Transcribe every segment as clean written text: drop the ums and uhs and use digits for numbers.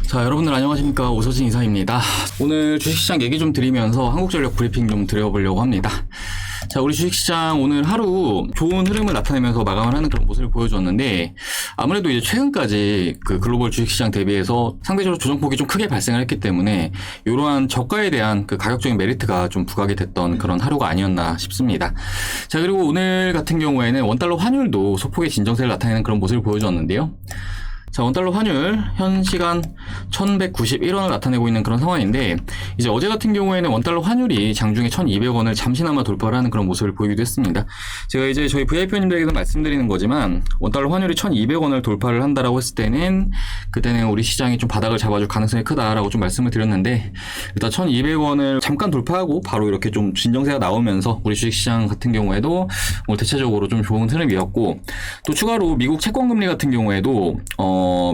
자, 여러분들 안녕하십니까. 오서진 이사입니다. 오늘 주식시장 얘기 좀 드리면서 한국전력 브리핑 좀 드려보려고 합니다. 자, 우리 주식시장 오늘 하루 좋은 흐름을 나타내면서 마감을 하는 그런 모습을 보여줬는데, 아무래도 이제 최근까지 그 글로벌 주식시장 대비해서 상대적으로 조정폭이 좀 크게 발생을 했기 때문에 이러한 저가에 대한 그 가격적인 메리트가 좀 부각이 됐던 그런 하루가 아니었나 싶습니다. 자, 그리고 오늘 같은 경우에는 원달러 환율도 소폭의 진정세를 나타내는 그런 모습을 보여줬는데요. 자, 원달러 환율 현 시간 1191원을 나타내고 있는 그런 상황인데, 이제 어제 같은 경우에는 원달러 환율이 장중에 1200원을 잠시나마 돌파를 하는 그런 모습을 보이기도 했습니다. 제가 이제 저희 VIP님들에게도 말씀드리는 거지만, 원달러 환율이 1200원을 돌파를 한다라고 했을 때는 그때는 우리 시장이 좀 바닥을 잡아줄 가능성이 크다라고 좀 말씀을 드렸는데, 일단 1200원을 잠깐 돌파하고 바로 이렇게 좀 진정세가 나오면서 우리 주식시장 같은 경우에도 오늘 대체적으로 좀 좋은 흐름이었고, 또 추가로 미국 채권금리 같은 경우에도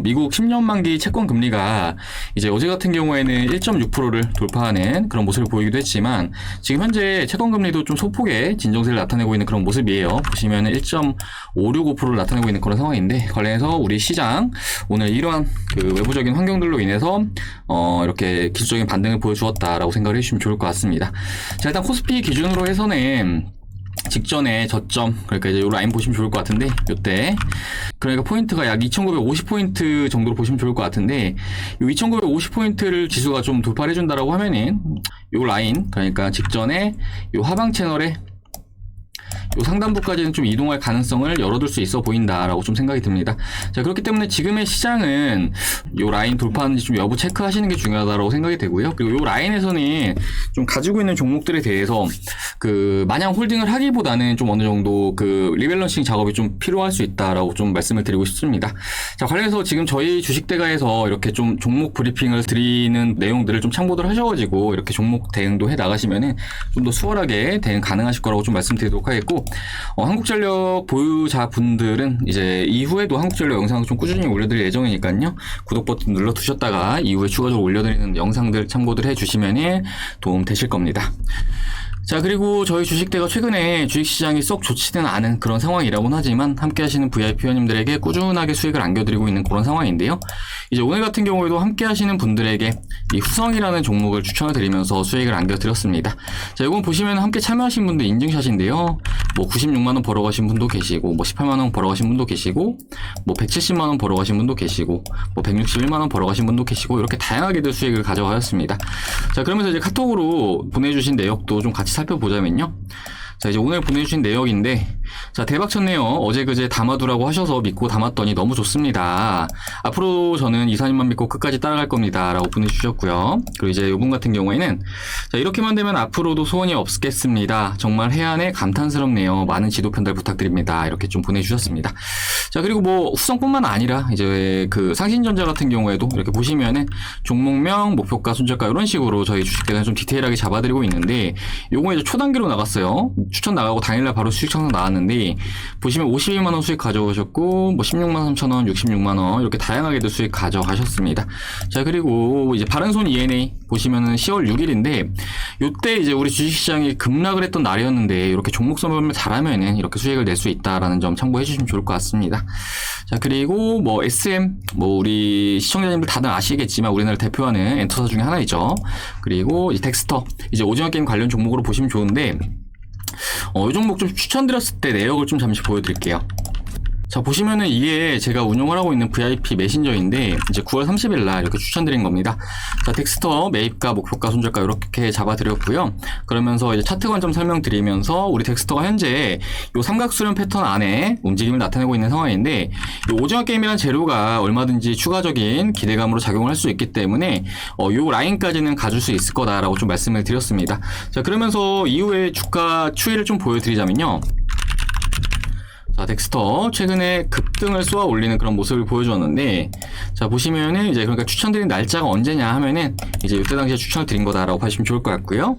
미국 10년 만기 채권 금리가 이제 어제 같은 경우에는 1.6%를 돌파하는 그런 모습을 보이기도 했지만, 지금 현재 채권 금리도 좀 소폭의 진정세를 나타내고 있는 그런 모습이에요. 보시면은 1.565%를 나타내고 있는 그런 상황인데, 관련해서 우리 시장 오늘 이러한 그 외부적인 환경들로 인해서 이렇게 기술적인 반등을 보여주었다라고 생각을 해주시면 좋을 것 같습니다. 자, 일단 코스피 기준으로 해서는 직전에 저점, 그러니까 이제 요 라인 보시면 좋을 것 같은데, 요때 그러니까 포인트가 약 2950포인트 정도로 보시면 좋을 것 같은데, 요 2950포인트를 지수가 좀 돌파를 해준다라고 하면은 요 라인, 그러니까 직전에 요 하방 채널에 요 상단부까지는 좀 이동할 가능성을 열어둘 수 있어 보인다라고 좀 생각이 듭니다. 자, 그렇기 때문에 지금의 시장은 요 라인 돌파하는지 좀 여부 체크하시는 게 중요하다고 생각이 되고요. 그리고 요 라인에서는 좀 가지고 있는 종목들에 대해서 그 마냥 홀딩을 하기보다는 좀 어느 정도 그 리밸런싱 작업이 좀 필요할 수 있다라고 좀 말씀을 드리고 싶습니다. 자, 관련해서 지금 저희 주식대가에서 이렇게 좀 종목 브리핑을 드리는 내용들을 좀 참고들 하셔가지고 이렇게 종목 대응도 해 나가시면은 좀 더 수월하게 대응 가능하실 거라고 좀 말씀드리도록 하겠고, 한국전력 보유자분들은 이제 이후에도 한국전력 영상을 좀 꾸준히 올려드릴 예정이니까요. 구독 버튼 눌러두셨다가 이후에 추가적으로 올려드리는 영상들 참고들 해주시면 도움 되실 겁니다. 자, 그리고 저희 주식대가 최근에 주식시장이 썩 좋지는 않은 그런 상황이라고는 하지만 함께 하시는 VIP 회원님들에게 꾸준하게 수익을 안겨드리고 있는 그런 상황인데요. 이제 오늘 같은 경우에도 함께 하시는 분들에게 이 후성이라는 종목을 추천을 드리면서 수익을 안겨드렸습니다. 자, 이건 보시면 함께 참여하신 분들 인증샷인데요. 뭐 96만원 벌어가신 분도 계시고, 뭐 18만원 벌어가신 분도 계시고, 뭐 170만원 벌어가신 분도 계시고, 뭐 161만원 벌어가신 분도 계시고, 이렇게 다양하게들 수익을 가져가셨습니다. 자, 그러면서 이제 카톡으로 보내주신 내역도 좀 같이 살펴보자면요. 자, 이제 오늘 보내주신 내역인데, 자, 대박 쳤네요. 어제 그제 담아두라고 하셔서 믿고 담았더니 너무 좋습니다. 앞으로 저는 이사님만 믿고 끝까지 따라갈 겁니다. 라고 보내주셨고요. 그리고 이제 이분 같은 경우에는, 자, 이렇게만 되면 앞으로도 소원이 없겠습니다. 정말 해안에 감탄스럽네요. 많은 지도 편달 부탁드립니다. 이렇게 좀 보내주셨습니다. 자, 그리고 뭐 후성뿐만 아니라 이제 그 상신전자 같은 경우에도 이렇게 보시면은 종목명, 목표가, 손절가 이런 식으로 저희 주식대가 좀 디테일하게 잡아드리고 있는데, 요거 이제 초단기로 나갔어요. 추천 나가고 당일날 바로 수익 창상 나왔는데, 보시면 52만원 수익 가져오셨고, 뭐 16만 3천원, 66만원 이렇게 다양하게도 수익 가져가셨습니다. 자, 그리고 이제 바른손 ENA 보시면은 10월 6일인데 요때 이제 우리 주식시장이 급락을 했던 날이었는데, 이렇게 종목 선별을 잘하면은 이렇게 수익을 낼 수 있다라는 점 참고해 주시면 좋을 것 같습니다. 자, 그리고 뭐 SM, 뭐 우리 시청자님들 다들 아시겠지만 우리나라 대표하는 엔터사 중에 하나이죠. 그리고 이 덱스터, 이제 오징어 게임 관련 종목으로 보시면 좋은데, 이 종목 좀 추천드렸을 때 내역을 좀 잠시 보여드릴게요. 자, 보시면은 이게 제가 운영을 하고 있는 VIP 메신저인데, 이제 9월 30일 날 이렇게 추천드린 겁니다. 자, 덱스터 매입가, 목표가, 손절가 이렇게 잡아드렸고요. 그러면서 이제 차트 관점 설명드리면서 우리 덱스터가 현재 요 삼각수렴 패턴 안에 움직임을 나타내고 있는 상황인데, 요 오징어 게임이라는 재료가 얼마든지 추가적인 기대감으로 작용을 할 수 있기 때문에 요 라인까지는 가줄 수 있을 거다라고 좀 말씀을 드렸습니다. 자, 그러면서 이후에 주가 추이를 좀 보여드리자면요. 자, 덱스터 최근에 급등을 쏘아 올리는 그런 모습을 보여주었는데, 자, 보시면은 이제 그러니까 추천드린 날짜가 언제냐 하면은 이제 이때 당시에 추천을 드린 거다라고 하시면 좋을 것 같고요.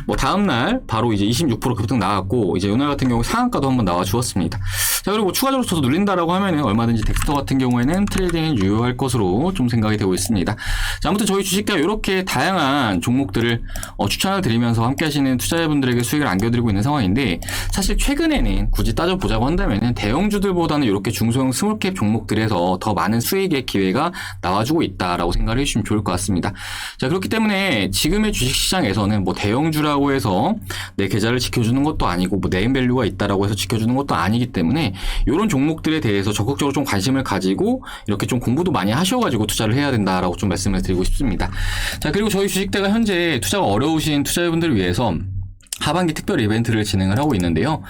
뭐 다음날 바로 이제 26% 급등 나왔고, 이제 오늘 같은 경우 상한가도 한번 나와 주었습니다. 자, 그리고 추가적으로 저도 눌린다라고 하면은 얼마든지 덱스터 같은 경우에는 트레이딩에 유효할 것으로 좀 생각이 되고 있습니다. 자, 아무튼 저희 주식과 이렇게 다양한 종목들을 추천을 드리면서 함께 하시는 투자자분들에게 수익을 안겨드리고 있는 상황인데, 사실 최근에는 굳이 따져보자고 한다면은 대형주들보다는 이렇게 중소형 스몰캡 종목들에서 더 많은 수익의 기회가 나와주고 있다라고 생각을 해주시면 좋을 것 같습니다. 자, 그렇기 때문에 지금의 주식시장에서는 뭐 대형주라고 해서 내 계좌를 지켜주는 것도 아니고 뭐 네임밸류가 있다라고 해서 지켜주는 것도 아니기 때문에 이런 종목들에 대해서 적극적으로 좀 관심을 가지고 이렇게 좀 공부도 많이 하셔가지고 투자를 해야 된다라고 좀 말씀을 드리고 싶습니다. 자, 그리고 저희 주식대가 현재 투자가 어려우신 투자자분들을 위해서 하반기 특별 이벤트를 진행을 하고 있는데요.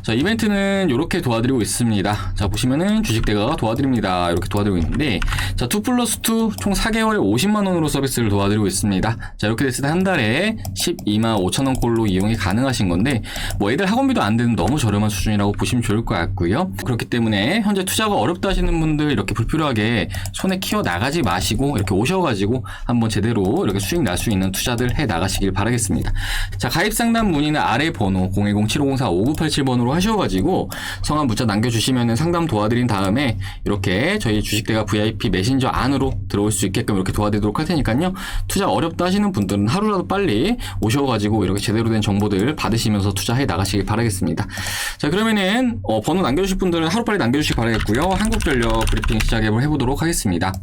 자, 이벤트는 이렇게 도와드리고 있습니다. 자, 보시면은 주식대가 도와드립니다. 이렇게 도와드리고 있는데, 자, 2+2 총 4개월에 50만원으로 서비스를 도와드리고 있습니다. 자, 이렇게 됐을 때 한 달에 12만 5천원 꼴로 이용이 가능하신 건데, 뭐 애들 학원비도 안 드는 너무 저렴한 수준이라고 보시면 좋을 것 같고요. 그렇기 때문에 현재 투자가 어렵다 하시는 분들 이렇게 불필요하게 손에 키워 나가지 마시고 이렇게 오셔가지고 한번 제대로 이렇게 수익 날 수 있는 투자들 해 나가시길 바라겠습니다. 자, 가입 상담 문의는 아래 번호 010-7504-5987번으로 하셔가지고 성함 문자 남겨주시면 상담 도와드린 다음에 이렇게 저희 주식대가 VIP 메신저 안으로 들어올 수 있게끔 이렇게 도와드리도록 할 테니까요. 투자 어렵다 하시는 분들은 하루라도 빨리 오셔가지고 이렇게 제대로 된 정보들 받으시면서 투자해 나가시길 바라겠습니다. 자, 그러면은 번호 남겨주실 분들은 하루빨리 남겨주시기 바라겠고요. 한국전력 브리핑 시작해보도록 하겠습니다.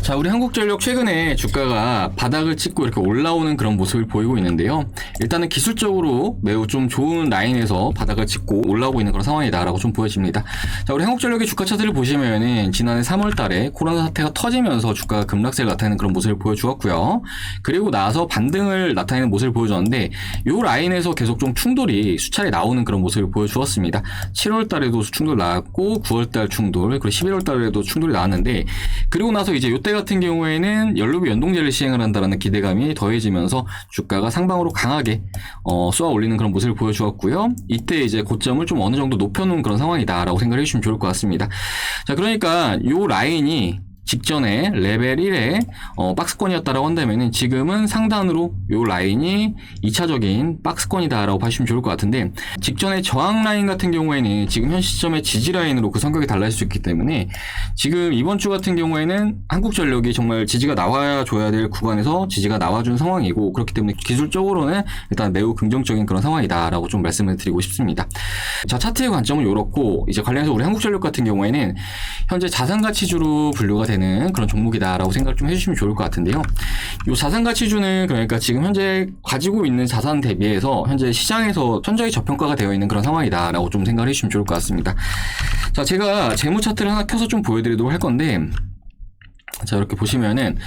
자, 우리 한국전력 최근에 주가가 바닥을 찍고 이렇게 올라오는 그런 모습을 보이고 있는데요. 일단은 기술적으로 매우 좀 좋은 라인에서 바닥을 찍고 올라오고 있는 그런 상황이다라고 좀 보여집니다. 자, 우리 한국전력의 주가 차트를 보시면은 지난해 3월 달에 코로나 사태가 터지면서 주가가 급락세를 나타내는 그런 모습을 보여주었고요. 그리고 나서 반등을 나타내는 모습을 보여줬는데, 이 라인에서 계속 좀 충돌이 수차례 나오는 그런 모습을 보여주었습니다. 7월 달에도 충돌 나왔고, 9월 달 충돌, 그리고 11월 달에도 충돌이 나왔는데, 그리고 나서 이제 이때 같은 경우에는 연루비 연동제를 시행을 한다라는 기대감이 더해지면서 주가가 상방으로 강하게 쏘아 올리는 그런 모습을 보여주었고요. 이때 이제 고점을 좀 어느 정도 높여놓은 그런 상황이다라고 생각을 해주시면 좋을 것 같습니다. 자, 그러니까 요 라인이 직전에 레벨 1의 박스권이었다라고 한다면은 지금은 상단으로 요 라인이 2차적인 박스권이다라고 봐주시면 좋을 것 같은데, 직전에 저항 라인 같은 경우에는 지금 현 시점의 지지 라인으로 그 성격이 달라질 수 있기 때문에 지금 이번 주 같은 경우에는 한국전력이 정말 지지가 나와줘야 될 구간에서 지지가 나와준 상황이고, 그렇기 때문에 기술적으로는 일단 매우 긍정적인 그런 상황이다라고 좀 말씀을 드리고 싶습니다. 자, 차트의 관점은 이렇고, 이제 관련해서 우리 한국전력 같은 경우에는 현재 자산가치주로 분류가 되는 그런 종목이다라고 생각을 좀 해주시면 좋을 것 같은데요. 이 자산가치주는 그러니까 지금 현재 가지고 있는 자산 대비해서 현재 시장에서 천저히 저평가가 되어 있는 그런 상황이다라고 좀 생각을 해주시면 좋을 것 같습니다. 자, 제가 재무 차트를 하나 켜서 좀 보여드리도록 할 건데, 자, 이렇게 보시면은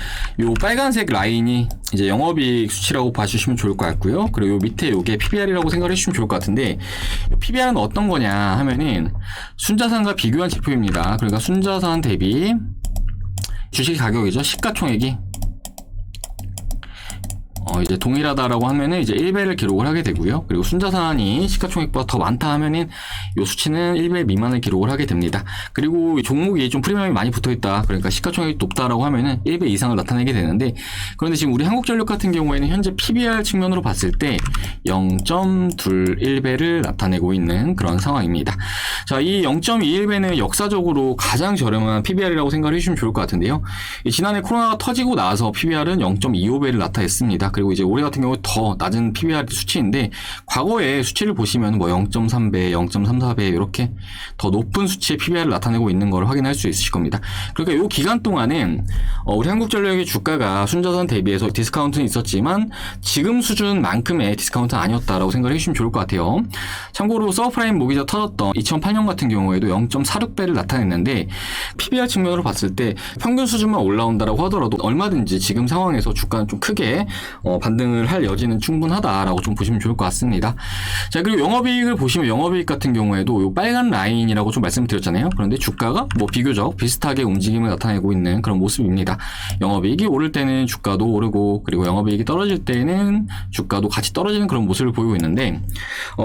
요 빨간색 라인이 이제 영업이익 수치라고 봐주시면 좋을 것 같고요. 그리고 요 밑에 요게 PBR이라고 생각을 해주시면 좋을 것 같은데, PBR은 어떤 거냐 하면은 순자산과 비교한 지표입니다. 그러니까 순자산 대비 주식 가격이죠. 시가총액이 이제 동일하다라고 하면은 이제 1배를 기록을 하게 되고요. 그리고 순자산이 시가총액보다 더 많다 하면은 이 수치는 1배 미만을 기록을 하게 됩니다. 그리고 이 종목이 좀 프리미엄이 많이 붙어 있다, 그러니까 시가총액이 높다라고 하면은 1배 이상을 나타내게 되는데, 그런데 지금 우리 한국전력 같은 경우에는 현재 PBR 측면으로 봤을 때 0.21배를 나타내고 있는 그런 상황입니다. 자, 이 0.21배는 역사적으로 가장 저렴한 PBR이라고 생각을 해주시면 좋을 것 같은데요. 지난해 코로나가 터지고 나서 PBR은 0.25배를 나타냈습니다. 그리고 이제 올해 같은 경우 더 낮은 PBR 수치인데, 과거의 수치를 보시면 뭐 0.3배, 0.34배 이렇게 더 높은 수치의 PBR을 나타내고 있는 걸 확인할 수 있으실 겁니다. 그러니까 이 기간 동안은 우리 한국전력의 주가가 순자산 대비해서 디스카운트는 있었지만 지금 수준만큼의 디스카운트는 아니었다라고 생각을 해주시면 좋을 것 같아요. 참고로 서브프라임 모기지 터졌던 2008년 같은 경우에도 0.46배를 나타냈는데, PBR 측면으로 봤을 때 평균 수준만 올라온다라고 하더라도 얼마든지 지금 상황에서 주가는 좀 크게 반등을 할 여지는 충분하다라고 좀 보시면 좋을 것 같습니다. 자, 그리고 영업이익을 보시면 영업이익 같은 경우에도 이 빨간 라인이라고 좀 말씀을 드렸잖아요. 그런데 주가가 뭐 비교적 비슷하게 움직임을 나타내고 있는 그런 모습입니다. 영업이익이 오를 때는 주가도 오르고, 그리고 영업이익이 떨어질 때는 주가도 같이 떨어지는 그런 모습을 보이고 있는데,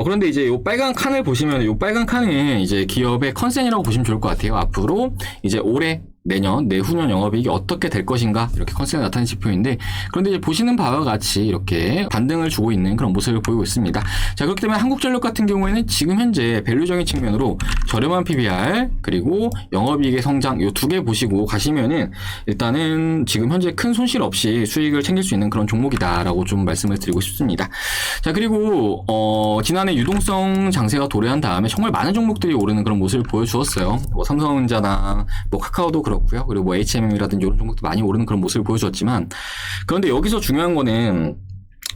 그런데 이제 이 빨간 칸을 보시면 이 빨간 칸은 이제 기업의 컨센이라고 보시면 좋을 것 같아요. 앞으로 이제 올해 내년, 내후년 영업이익이 어떻게 될 것인가 이렇게 컨셉이 나타낸 지표인데 그런데 이제 보시는 바와 같이 이렇게 반등을 주고 있는 그런 모습을 보이고 있습니다. 자, 그렇기 때문에 한국전력 같은 경우에는 지금 현재 밸류적인 측면으로 저렴한 PBR 그리고 영업이익의 성장 이 두 개 보시고 가시면은 일단은 지금 현재 큰 손실 없이 수익을 챙길 수 있는 그런 종목이다라고 좀 말씀을 드리고 싶습니다. 자, 그리고 지난해 유동성 장세가 도래한 다음에 정말 많은 종목들이 오르는 그런 모습을 보여주었어요. 뭐 삼성전자나 뭐 카카오도 그렇고요. 그리고 뭐 HMM이라든지 이런 종목도 많이 오르는 그런 모습을 보여주었지만 그런데 여기서 중요한 거는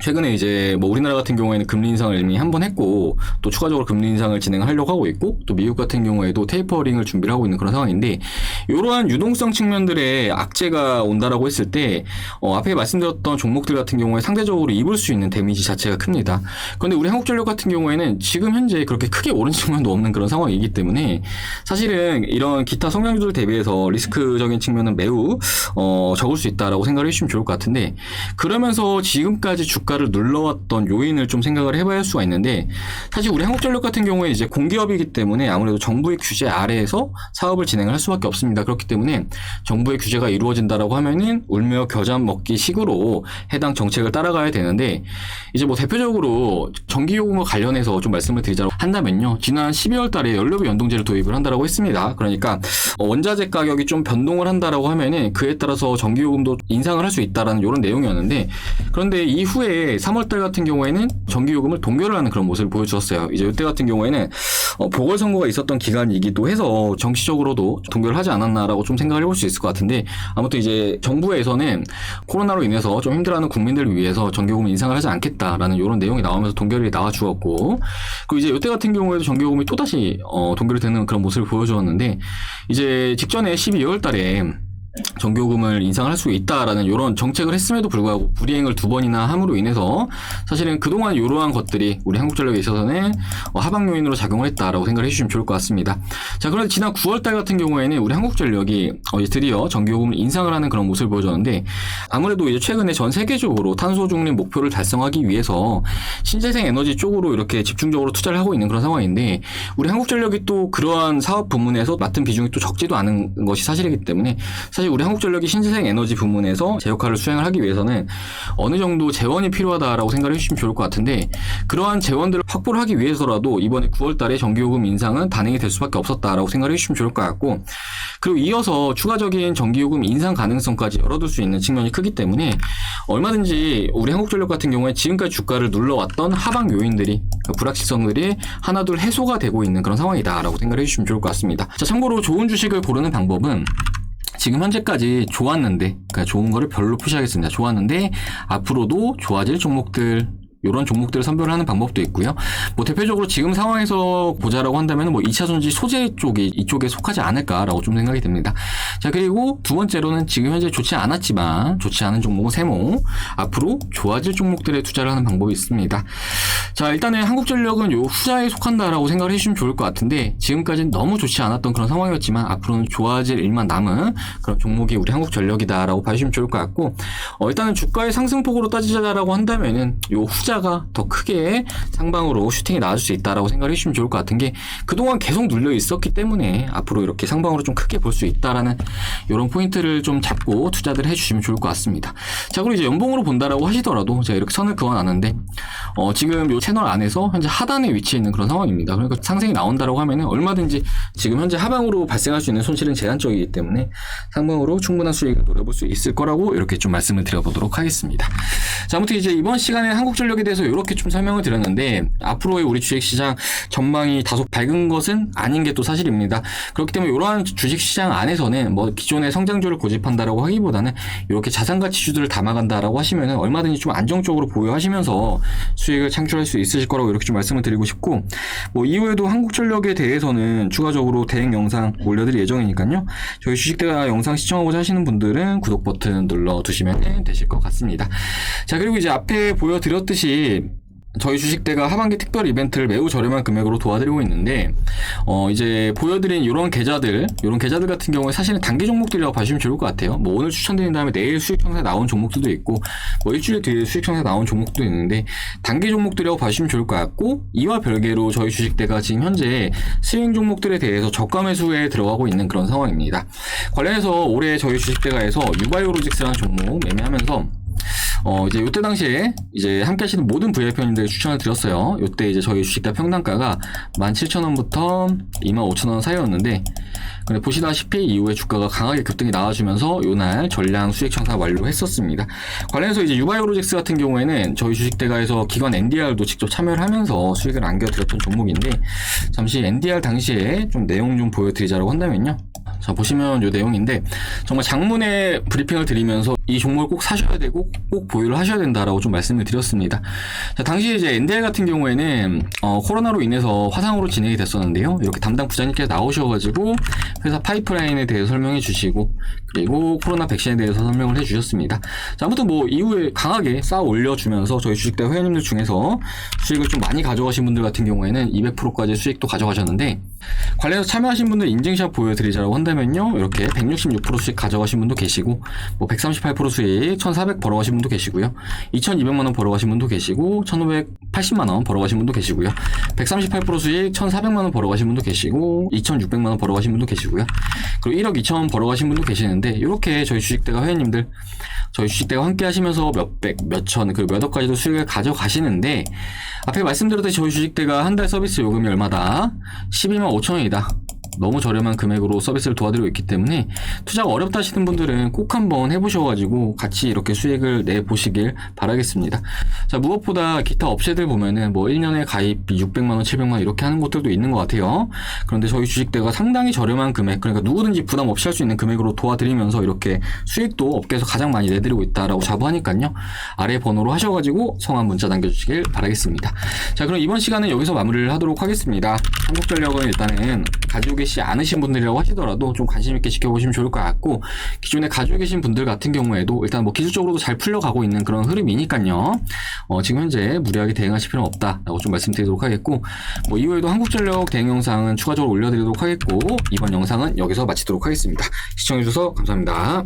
최근에 이제 뭐 우리나라 같은 경우에는 금리 인상을 이미 한 번 했고 또 추가적으로 금리 인상을 진행하려고 하고 있고 또 미국 같은 경우에도 테이퍼링을 준비를 하고 있는 그런 상황인데 이러한 유동성 측면들의 악재가 온다라고 했을 때 앞에 말씀드렸던 종목들 같은 경우에 상대적으로 입을 수 있는 데미지 자체가 큽니다. 그런데 우리 한국전력 같은 경우에는 지금 현재 그렇게 크게 오른 측면도 없는 그런 상황이기 때문에 사실은 이런 기타 성장주들 대비해서 리스크적인 측면은 매우 적을 수 있다라고 생각을 해주시면 좋을 것 같은데 그러면서 지금까지 주가를 눌러왔던 요인을 좀 생각을 해봐야 할 수가 있는데 사실 우리 한국전력 같은 경우에 이제 공기업이기 때문에 아무래도 정부의 규제 아래에서 사업을 진행을 할 수밖에 없습니다. 그렇기 때문에 정부의 규제가 이루어진다라고 하면은 울며 겨잠 먹기 식으로 해당 정책을 따라가야 되는데 이제 뭐 대표적으로 전기요금과 관련해서 좀 말씀을 드리자고 한다면요. 지난 12월 달에 연료비 연동제를 도입을 한다라고 했습니다. 그러니까 원자재 가격이 좀 변동을 한다라고 하면은 그에 따라서 전기요금도 인상을 할 수 있다라는 이런 내용이었는데 그런데 이후에 3월달 같은 경우에는 전기요금을 동결을 하는 그런 모습을 보여주었어요. 이제 이때 같은 경우에는 보궐선거가 있었던 기간이기도 해서 정치적으로도 동결을 하지 않았나라고 좀 생각을 해볼 수 있을 것 같은데 아무튼 이제 정부에서는 코로나로 인해서 좀 힘들어하는 국민들을 위해서 전기요금 인상을 하지 않겠다라는 이런 내용이 나오면서 동결이 나와 주었고 그리고 이제 이때 같은 경우에도 전기요금이 또다시 동결이 되는 그런 모습을 보여주었는데 이제 직전에 12월 달에 전기요금을 인상을 할 수 있다라는 이런 정책을 했음에도 불구하고 불이행을 2번이나 함으로 인해서 사실은 그동안 이러한 것들이 우리 한국전력에 있어서는 하방 요인으로 작용을 했다라고 생각을 해주시면 좋을 것 같습니다. 자, 그런데 지난 9월달 같은 경우에는 우리 한국전력이 이제 드디어 전기요금을 인상을 하는 그런 모습을 보여줬는데 아무래도 이제 최근에 전 세계적으로 탄소 중립 목표를 달성하기 위해서 신재생 에너지 쪽으로 이렇게 집중적으로 투자를 하고 있는 그런 상황인데 우리 한국전력이 또 그러한 사업 부문에서 맡은 비중이 또 적지도 않은 것이 사실이기 때문에 사실 우리 한국전력이 신재생 에너지 부문에서 제 역할을 수행을 하기 위해서는 어느 정도 재원이 필요하다라고 생각을 해주시면 좋을 것 같은데 그러한 재원들을 확보를 하기 위해서라도 이번에 9월 달에 전기요금 인상은 단행이 될 수밖에 없었다라고 생각을 해주시면 좋을 것 같고 그리고 이어서 추가적인 전기요금 인상 가능성까지 열어둘 수 있는 측면이 크기 때문에 얼마든지 우리 한국전력 같은 경우에 지금까지 주가를 눌러왔던 하방 요인들이 불확실성들이 하나둘 해소가 되고 있는 그런 상황이다라고 생각을 해주시면 좋을 것 같습니다. 자, 참고로 좋은 주식을 고르는 방법은 지금 현재까지 좋았는데 그러니까 좋은 거를 별로 푸시하겠습니다. 좋았는데 앞으로도 좋아질 종목들 이런 종목들을 선별을 하는 방법도 있고요. 뭐 대표적으로 지금 상황에서 보자라고 한다면 뭐 2차전지 소재 쪽이 이쪽에 속하지 않을까라고 좀 생각이 듭니다. 자, 그리고 두 번째로는 지금 현재 좋지 않았지만 좋지 않은 종목은 세모 앞으로 좋아질 종목들에 투자를 하는 방법이 있습니다. 자, 일단은 한국전력은 요 후자에 속한다라고 생각을 해주시면 좋을 것 같은데 지금까지는 너무 좋지 않았던 그런 상황이었지만 앞으로는 좋아질 일만 남은 그런 종목이 우리 한국전력이다라고 봐주시면 좋을 것 같고 일단은 주가의 상승폭으로 따지자라고 한다면은 요 후자가 더 크게 상방으로 슈팅이 나와줄 수 있다라고 생각을 해주시면 좋을 것 같은 게 그동안 계속 눌려 있었기 때문에 앞으로 이렇게 상방으로 좀 크게 볼 수 있다라는 이런 포인트를 좀 잡고 투자를 해주시면 좋을 것 같습니다. 자, 그리고 이제 연봉으로 본다라고 하시더라도 제가 이렇게 선을 그어놨는데 지금 요 채널 안에서 현재 하단에 위치해 있는 그런 상황입니다. 그러니까 상승이 나온다라고 하면은 얼마든지 지금 현재 하방으로 발생할 수 있는 손실은 제한적이기 때문에 상방으로 충분한 수익을 노려볼 수 있을 거라고 이렇게 좀 말씀을 드려보도록 하겠습니다. 자, 아무튼 이제 이번 시간에 한국전력에 대해서 이렇게 좀 설명을 드렸는데 앞으로의 우리 주식시장 전망이 다소 밝은 것은 아닌 게 또 사실입니다. 그렇기 때문에 이러한 주식시장 안에서는 뭐 기존의 성장주를 고집한다라고 하기보다는 이렇게 자산가치주들을 담아간다라고 하시면은 얼마든지 좀 안정적으로 보유하시면서 수익을 창출할 수 있으실 거라고 이렇게 좀 말씀을 드리고 싶고 뭐 이후에도 한국전력에 대해서는 추가적으로 대행 영상 올려드릴 예정이니까요. 저희 주식대가 영상 시청하고자 하시는 분들은 구독 버튼 눌러두시면 되실 것 같습니다. 자, 그리고 이제 앞에 보여드렸듯이 저희 주식대가 하반기 특별 이벤트를 매우 저렴한 금액으로 도와드리고 있는데, 이제 보여드린 이런 계좌들 같은 경우에 사실은 단기 종목들이라고 봐주시면 좋을 것 같아요. 뭐 오늘 추천드린 다음에 내일 수익 청사에 나온 종목들도 있고, 뭐 일주일 뒤에 수익 청사에 나온 종목도 있는데, 단기 종목들이라고 봐주시면 좋을 것 같고, 이와 별개로 저희 주식대가 지금 현재 스윙 종목들에 대해서 저가 매수에 들어가고 있는 그런 상황입니다. 관련해서 올해 저희 주식대가에서 유바이오로직스라는 종목 매매하면서 이제 요때 당시에 이제 함께 하시는 모든 VIP님들에게 추천을 드렸어요. 요때 이제 저희 주식대 평단가가 17,000원부터 25,000원 사이였는데, 근데 보시다시피 이후에 주가가 강하게 급등이 나와주면서 요날 전량 수익 청사 완료했었습니다. 관련해서 이제 유바이오로직스 같은 경우에는 저희 주식대가에서 기관 NDR도 직접 참여를 하면서 수익을 안겨드렸던 종목인데, 잠시 NDR 당시에 좀 내용 좀 보여드리자라고 한다면요. 자, 보시면 요 내용인데, 정말 장문의 브리핑을 드리면서 이 종목을 꼭 사셔야 되고 꼭 보유를 하셔야 된다라고 좀 말씀을 드렸습니다. 자, 당시에 이제 NDR 같은 경우에는 코로나로 인해서 화상으로 진행이 됐었는데요. 이렇게 담당 부장님께서 나오셔가지고 회사 파이프라인에 대해서 설명해 주시고, 그리고 코로나 백신에 대해서 설명을 해 주셨습니다. 자, 아무튼 뭐 이후에 강하게 쌓아 올려주면서 저희 주식대 회원님들 중에서 수익을 좀 많이 가져가신 분들 같은 경우에는 200%까지 수익도 가져가셨는데, 관련해서 참여하신 분들 인증샷 보여드리자라고 한다면요, 이렇게 166% 수익 가져가신 분도 계시고, 뭐 138% 수익 1,400 벌어가신 분도 계시고요, 2,200만원 벌어가신 분도 계시고, 1,580만원 벌어가신 분도 계시고요, 138% 수익 1,400만원 벌어가신 분도 계시고, 2,600만원 벌어가신 분도 계시고요, 그리고 1억 2천 벌어가신 분도 계시는데, 이렇게 저희 주식대가 회원님들 저희 주식대가 함께 하시면서 몇백, 몇천, 그리고 몇 억까지도 수익을 가져가시는데, 앞에 말씀드렸듯이 저희 주식대가 한 달 서비스 요금이 얼마다? 12만 5천원이다. 너무 저렴한 금액으로 서비스를 도와드리고 있기 때문에 투자가 어렵다 하시는 분들은 꼭 한번 해보셔가지고 같이 이렇게 수익을 내보시길 바라겠습니다. 자, 무엇보다 기타 업체들 보면은 뭐 1년에 가입비 600만원, 700만원 이렇게 하는 곳들도 있는 것 같아요. 그런데 저희 주식대가 상당히 저렴한 금액, 그러니까 누구든지 부담 없이 할 수 있는 금액으로 도와드리면서 이렇게 수익도 업계에서 가장 많이 내드리고 있다라고 자부하니까요. 아래 번호로 하셔가지고 성함 문자 남겨주시길 바라겠습니다. 자, 그럼 이번 시간은 여기서 마무리를 하도록 하겠습니다. 한국전력은 일단은 가지고 계시지 않으신 분들이라고 하시더라도 좀 관심 있게 지켜보시면 좋을 것 같고, 기존에 가지고 계신 분들 같은 경우에도 일단 뭐 기술적으로도 잘 풀려가고 있는 그런 흐름이니까요. 지금 현재 무리하게 대응하실 필요는 없다라고 좀 말씀드리도록 하겠고, 뭐 이후에도 한국전력 대응 영상은 추가적으로 올려드리도록 하겠고, 이번 영상은 여기서 마치도록 하겠습니다. 시청해주셔서 감사합니다.